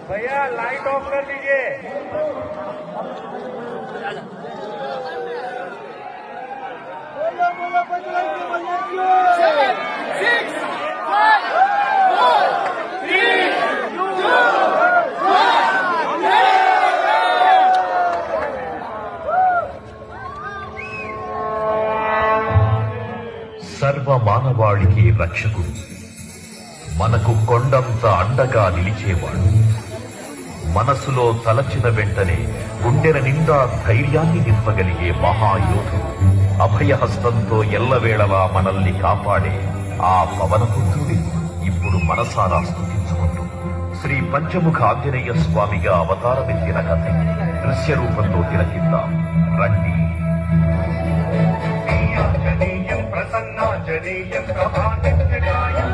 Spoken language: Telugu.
भैया लाइट ऑफ कर दीजिए। సర్వ మానవాళికి రక్షకుడు, మనకు కొండంత అండగా నిలిచేవాడు. మనసులో తలచిన వెంటనే గుండెల నిండా ధైర్యాన్ని నింపగలిగే మహాయోధుడు, అభయహస్తంతో ఎల్లవేళలా మనల్ని కాపాడే ఆ పవనపుత్రుడి ఇప్పుడు మనసారా స్తుతించుకుంటూ శ్రీ పంచముఖ ఆంజనేయ స్వామిగా అవతారమెత్తిన కథ దృశ్య రూపంలో తిలకిద్దాం రండి. ప్రసన్నాంజనేయం ప్రభానిత్యకాయం